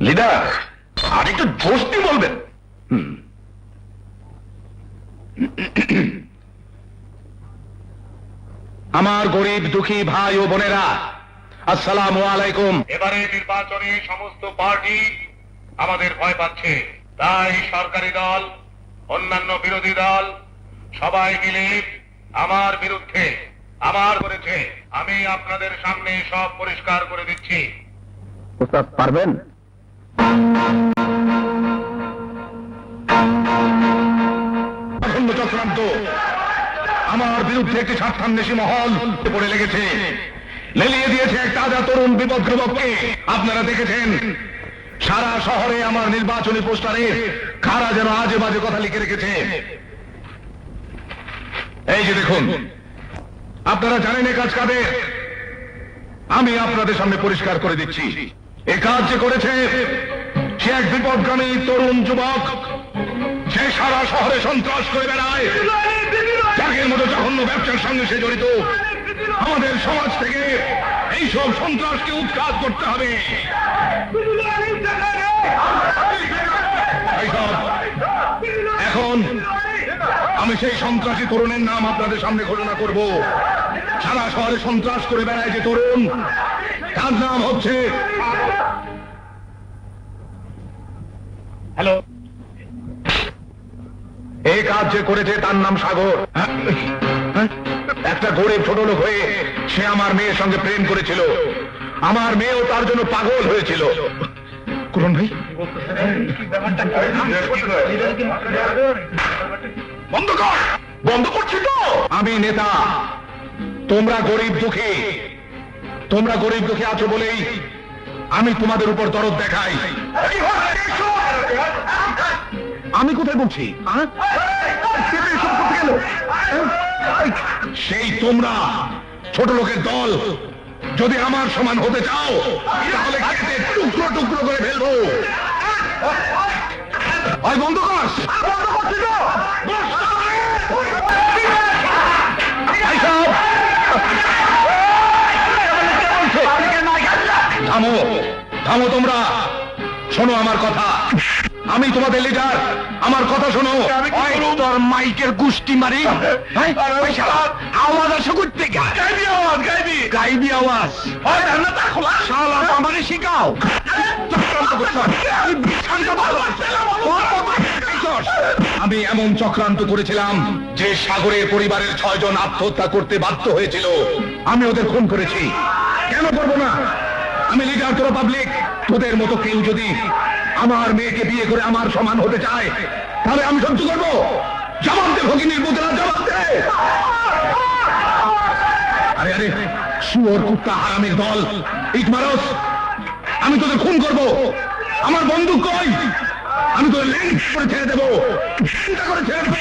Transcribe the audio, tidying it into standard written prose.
Leader, আর একটু জোস্তি বলবেন। আমার গরিব দুঃখী ভাই ও বোনেরা, আসসালামু আলাইকুম। এবারে নির্বাচনে সমস্ত পার্টি আমাদের ভয় পাচ্ছে, তাই সরকারি দল, অন্যান্য বিরোধী দল সবাই মিলে আমার বিরুদ্ধে আমার করেছে। আমি আপনাদের সামনে সব পরিষ্কার করে দিচ্ছি। ওস্তাদ পারবেন? চক্রান্ত আমার বিরুদ্ধে একটি স্বার্থান্বেষী মহল পড়ে লেগেছে, লেলিয়ে দিয়েছে এক তাজা তরুণ বিপদগ্রবককে। আপনারা দেখেছেন সারা শহরে আমার নির্বাচনী পোস্টারে কারা যেন আজে বাজে কথা লিখে রেখেছে। এই যে দেখুন, আপনারা জানেন এ কাজ কাদের। আমি আপনাদের সামনে পরিষ্কার করে দিচ্ছি, এ কাজ যে করেছে সে এক বিপদগামী তরুণ যুবক। সে সারা শহরে সন্ত্রাস করে বেড়ায়, ত্যাগের মতো জঘন্য ব্যবসার সঙ্গে সে জড়িত। আমাদের সমাজ থেকে এইসব সন্ত্রাসকে উৎখাত করতে হবে। এখন আমি সেই সন্ত্রাসী তরুণের নাম আপনাদের সামনে ঘোষণা করব। সারা শহরে সন্ত্রাস করে বেড়ায় যে তরুণ, তার নাম হচ্ছে হ্যালো, এই কাজ যে করেছে তার নাম সাগর। একটা গরিব ছোট লোক হয়ে সে আমার মেয়ের সঙ্গে প্রেম করেছিল। আমার মেয়েও তার জন্য পাগল হয়েছিল। করুন ভাই, বন্ধ কর। বন্ধ করছি তো। আমি নেতা, তোমরা গরিব দুঃখী। তোমরা গরিব দুঃখী আছো বলেই আমি তোমাদের উপর দরদ দেখাই। আমি কোথায় বলছি? সেই তোমরা ছোট লোকের দল যদি আমার সমান হতে চাও তাহলে কেটে টুকরো টুকরো করে ফেলবো। বন্ধ কর। থামো থামো, তোমরা শোনো আমার কথা। আমি তোমাদের লিডার, আমার কথা শোনো। তোর মাইকের গুষ্টি মারি আওয়াজ আসে করতে গাইবি আওয়াজ আমাকে শিখাও। আমি এমন চক্রান্ত করেছিলাম যে সাগরের পরিবারের 6 জন আত্মহত্যা করতে বাধ্য হয়েছিল। আমি ওদের খুন করেছি। কেন করবো না? আমি লিডার, তোরা পাবলিক। তোদের মতো কেউ যদি আমার মেয়েকে বিয়ে করে আমার সমান হতে চায় তাহলে আমি সহ্য করবো। জবাব দে ভগিনীর বুতরা, জবাব দে। আরে আরে শুয়োর কুত্তা হারামের দল, ইট মারস। আমি তোদের খুন করব। আমার বন্দুক কই? আমি তোদের ল্যান্ড করে ছেড়ে দেবো, চিন্তা করে ছেড়ে দেবো।